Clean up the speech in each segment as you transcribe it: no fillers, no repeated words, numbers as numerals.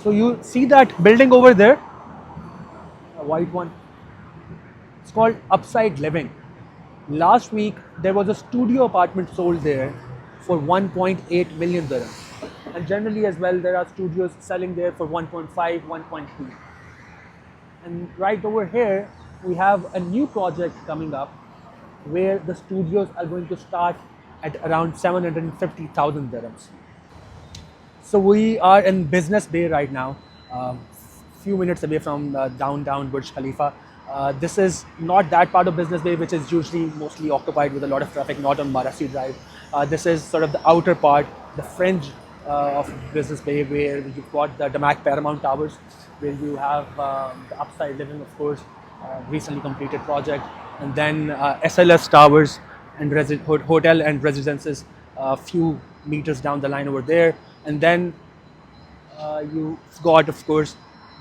So you see that building over there, a white one. It's called Upside Living. Last week there was a studio apartment sold there for 1.8 million dirhams. And generally as well, there are studios selling there for 1.5, 1.2. And right over here, we have a new project coming up where the studios are going to start at around 750,000 dirhams. So we are in Business Bay right now, few minutes away from downtown Burj Khalifa. This is not that part of Business Bay, which is usually mostly occupied with a lot of traffic, not on Marasi Drive. This is sort of the outer part, the fringe of Business Bay, where you've got the Damak Paramount Towers, where you have the Upside Living, of course, recently completed project, and then SLS Towers and hotel and residences a few meters down the line over there. And then you've got, of course,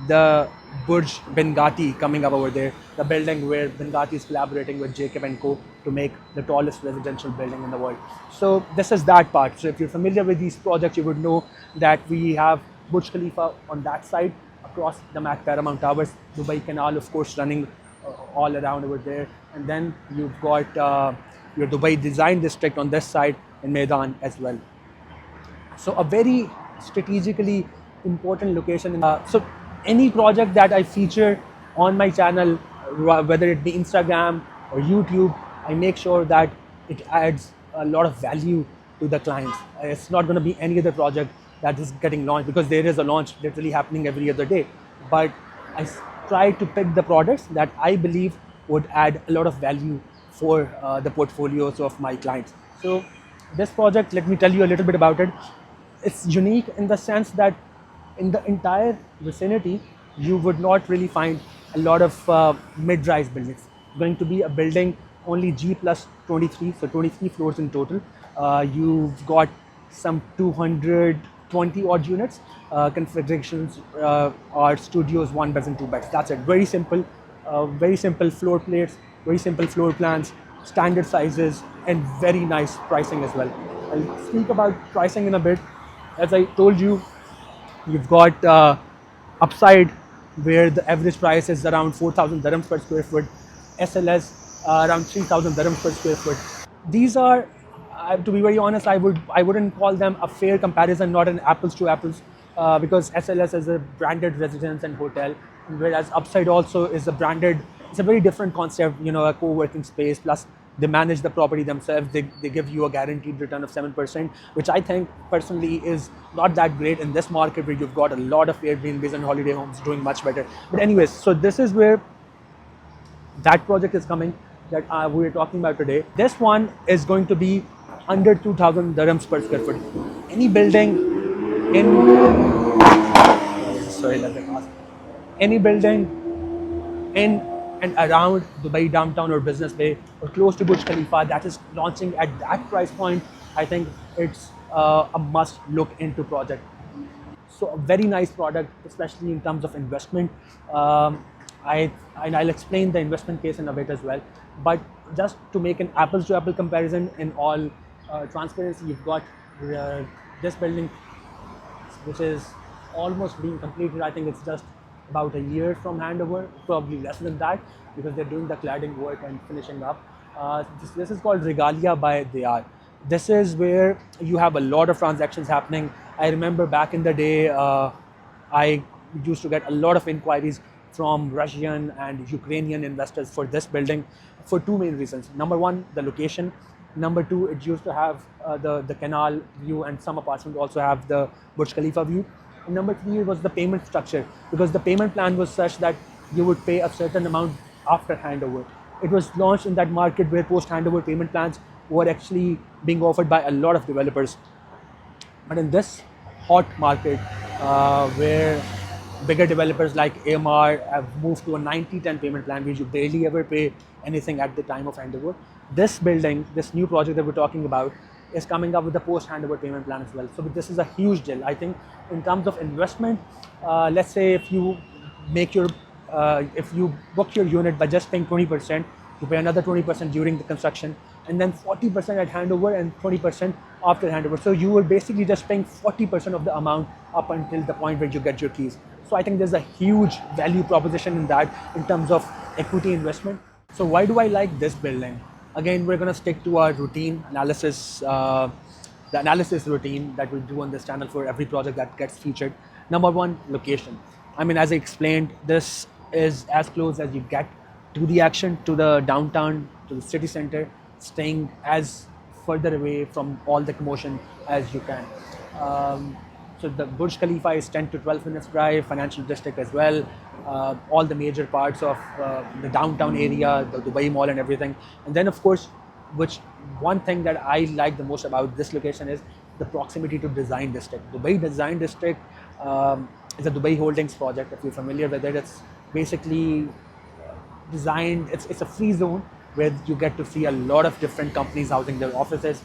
the Burj Bengati coming up over there, the building where Bengati is collaborating with Jacob & Co. to make the tallest residential building in the world. So this is that part. So if you're familiar with these projects, you would know that we have Burj Khalifa on that side, across the Mac Paramount Towers, Dubai Canal, of course, running all around over there. And then you've got your Dubai Design District on this side in Meydan as well. So a very strategically important location. So any project that I feature on my channel, whether it be Instagram or YouTube, I make sure that it adds a lot of value to the clients. It's not going to be any other project that is getting launched, because there is a launch literally happening every other day. But I try to pick the products that I believe would add a lot of value for the portfolios of my clients. So this project, let me tell you a little bit about it. It's unique in the sense that in the entire vicinity, you would not really find a lot of mid-rise buildings. It's going to be a building only G plus 23, so 23 floors in total. You've got some 220 odd units. Configurations are studios, 1 beds and 2 beds. That's it. Very simple floor plates, very simple floor plans, standard sizes, and very nice pricing as well. I'll speak about pricing in a bit. As I told you, you've got Upside, where the average price is around 4,000 dirhams per square foot, SLS around 3,000 dirhams per square foot. These are, to be very honest, I wouldn't call them a fair comparison, not an apples to apples, because SLS is a branded residence and hotel, whereas Upside also is a branded. It's a very different concept, a co-working space. Plus, they manage the property themselves. They give you a guaranteed return of 7%, which I think personally is not that great in this market where you've got a lot of AirBnBs and holiday homes doing much better. But anyways, so this is where that project is coming that we're talking about today. This one is going to be under 2,000 dirhams per square foot. Any building in, sorry, let me pass. Any building in and around Dubai downtown or Business Bay or close to Burj Khalifa that is launching at that price point, I think it's a must look into project. So a very nice product, especially in terms of investment. I'll explain the investment case in a bit as well. But just to make an apples to apple comparison in all transparency, you've got this building, which is almost being completed. I think it's just about a year from handover, probably less than that, because they're doing the cladding work and finishing up. This is called Regalia by Dayar. This is where you have a lot of transactions happening. I remember back in the day, I used to get a lot of inquiries from Russian and Ukrainian investors for this building for two main reasons. Number one, the location. Number two, it used to have the canal view, and some apartments also have the Burj Khalifa view. And number three was the payment structure, because the payment plan was such that you would pay a certain amount after handover. It was launched in that market where post-handover payment plans were actually being offered by a lot of developers. But in this hot market, where bigger developers like AMR have moved to a 90-10 payment plan, where you barely ever pay anything at the time of handover, this building, this new project that we're talking about, is coming up with the post-handover payment plan as well. So this is a huge deal. I think in terms of investment, let's say if you make your, if you book your unit by just paying 20%, You pay another 20% during the construction, and then 40% at handover and 20% after handover. So you were basically just paying 40% of the amount up until the point where you get your keys. So I think there's a huge value proposition in that in terms of equity investment. So why do I like this building? Again, we're going to stick to our routine analysis, the analysis routine that we do on this channel for every project that gets featured. Number one, location. I mean, as I explained, this is as close as you get to the action, to the downtown, to the city center, staying as further away from all the commotion as you can. So the Burj Khalifa is 10 to 12 minutes drive, financial district as well, all the major parts of the downtown area, the Dubai Mall and everything. And then of course, which one thing that I like the most about this location is the proximity to Design District. Dubai Design District is a Dubai Holdings project. If you're familiar with it, it's basically designed, it's a free zone where you get to see a lot of different companies housing their offices.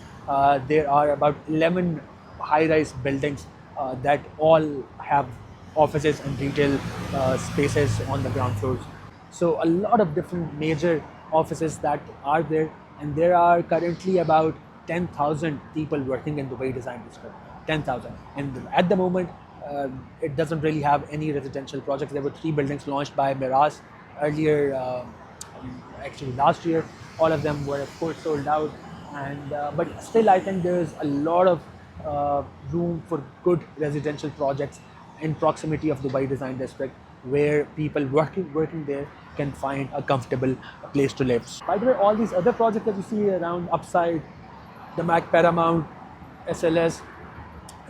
There are about 11 high-rise buildings that all have offices and retail spaces on the ground floors. So a lot of different major offices that are there, and there are currently about 10,000 people working in Dubai Design District. 10,000. And at the moment, it doesn't really have any residential projects. There were 3 buildings launched by Miraz earlier, actually last year. All of them were of course sold out, and but still I think there's a lot of room for good residential projects in proximity of Dubai Design District, where people working there can find a comfortable place to live. By the way, all these other projects that you see around Upside, the Mac Paramount, SLS,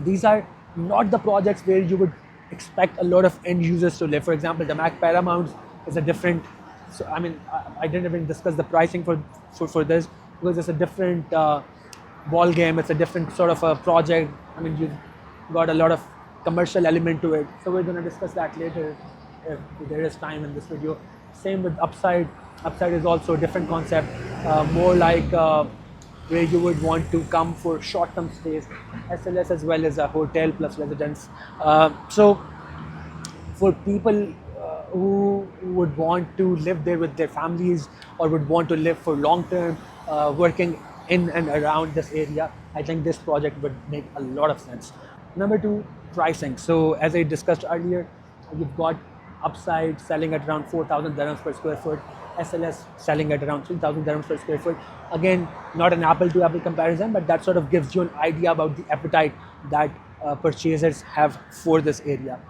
these are not the projects where you would expect a lot of end users to live. For example, the Mac Paramount is a different, so I mean, I didn't even discuss the pricing for this, because it's a different ball game. It's a different sort of a project. I mean, you've got a lot of commercial element to it. So we're going to discuss that later if there is time in this video. Same with Upside. Upside is also a different concept, more like where you would want to come for short-term stays. SLS as well as a hotel plus residence. So for people who would want to live there with their families or would want to live for long-term, working in and around this area, I think this project would make a lot of sense. Number 2, pricing. So as I discussed earlier, you've got Upside selling at around 4,000 dirhams per square foot, SLS selling at around 3,000 dirhams per square foot. Again, not an apple to apple comparison, but that sort of gives you an idea about the appetite that purchasers have for this area.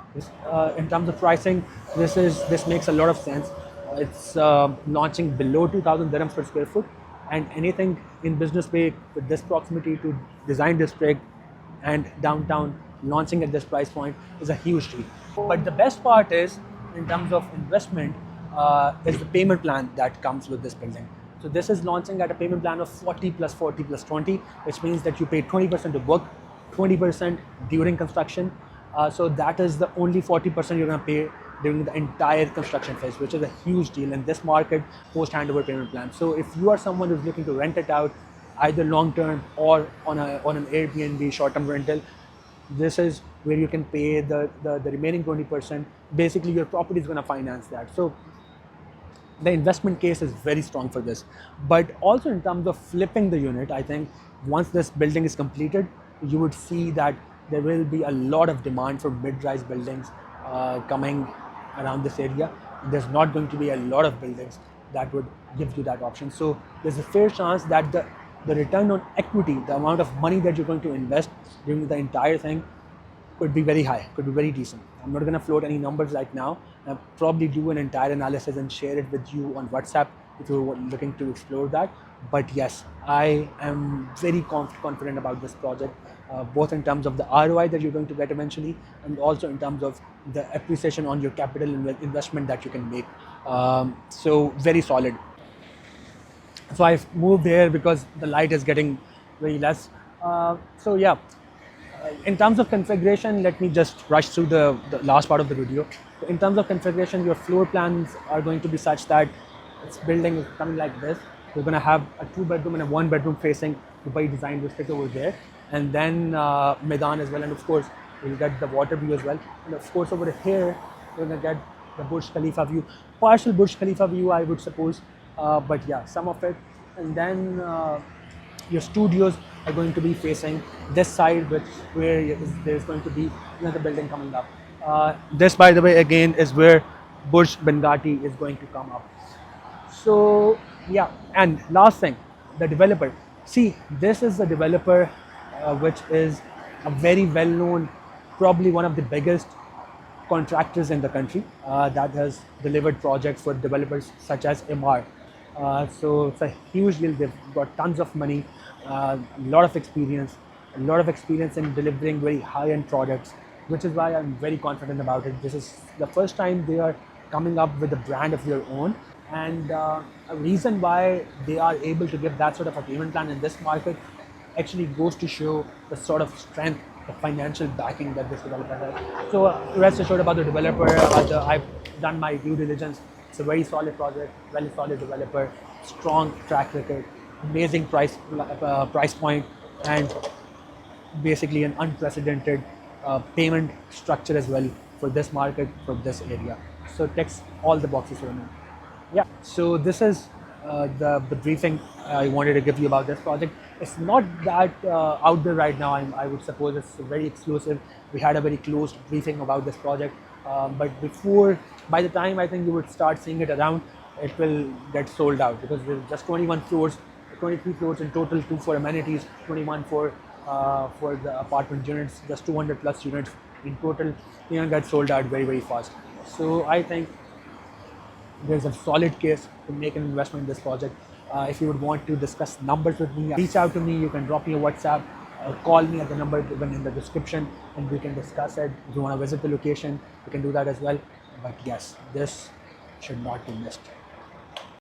In terms of pricing, this makes a lot of sense. It's launching below 2,000 dirhams per square foot, and anything in Business Bay with this proximity to Design District and downtown launching at this price point is a huge deal. But the best part is, in terms of investment, is the payment plan that comes with this building. So this is launching at a payment plan of 40 plus 40 plus 20, which means that you pay 20% to book, 20% during construction. So that is the only 40% you're going to pay during the entire construction phase, which is a huge deal in this market post handover payment plan. So if you are someone who's looking to rent it out, either long term or on an Airbnb short term rental, this is where you can pay the remaining 20%. Basically, your property is going to finance that. So the investment case is very strong for this. But also in terms of flipping the unit, I think once this building is completed, you would see that there will be a lot of demand for mid-rise buildings coming around this area. There's not going to be a lot of buildings that would give you that option. So there's a fair chance that the return on equity, the amount of money that you're going to invest during the entire thing, could be very high, could be very decent. I'm not going to float any numbers right now. I'll probably do an entire analysis and share it with you on WhatsApp if you're looking to explore that. But yes, I am very confident about this project, both in terms of the ROI that you're going to get eventually, and also in terms of the appreciation on your capital investment that you can make. So very solid. So I've moved here because the light is getting very less. So yeah, in terms of configuration, let me just rush through the last part of the video. In terms of configuration, your floor plans are going to be such that this building is coming like this. You're going to have a 2-bedroom and a 1-bedroom facing Dubai Design District over there, and then Meydan as well, and of course you'll get the water view as well. And of course over here you're going to get the Burj Khalifa view, partial Burj Khalifa view, I would suppose. but yeah, some of it. And then your studios are going to be facing this side, which there's going to be another building coming up. This, by the way, again is where Burj Bengati is going to come up. So yeah, and last thing, the developer. See, this is the developer which is a very well-known, probably one of the biggest contractors in the country that has delivered projects for developers such as MR. So it's a huge deal. They've got tons of money, a lot of experience, in delivering very high-end products, which is why I'm very confident about it. This is the first time they are coming up with a brand of their own, and a reason why they are able to give that sort of a payment plan in this market actually goes to show the sort of strength, the financial backing that this developer has. So rest assured about the developer, I've done my due diligence. It's a very solid project, very solid developer, strong track record, amazing price point, and basically an unprecedented payment structure as well for this market, for this area. So it ticks all the boxes for me. Yeah, so this is the briefing I wanted to give you about this project. It's not that out there right now. I would suppose it's very exclusive. We had a very closed briefing about this project, but by the time I think you would start seeing it around, it will get sold out because there's just 21 floors, 23 floors in total, 2 for amenities, 21 for the apartment units, just 200 plus units in total. Get sold out very, very fast. So I think there's a solid case to make an investment in this project. If you would want to discuss numbers with me, reach out to me. You can drop me a WhatsApp, call me at the number given in the description, and we can discuss it. If you want to visit the location, you can do that as well. But yes, this should not be missed.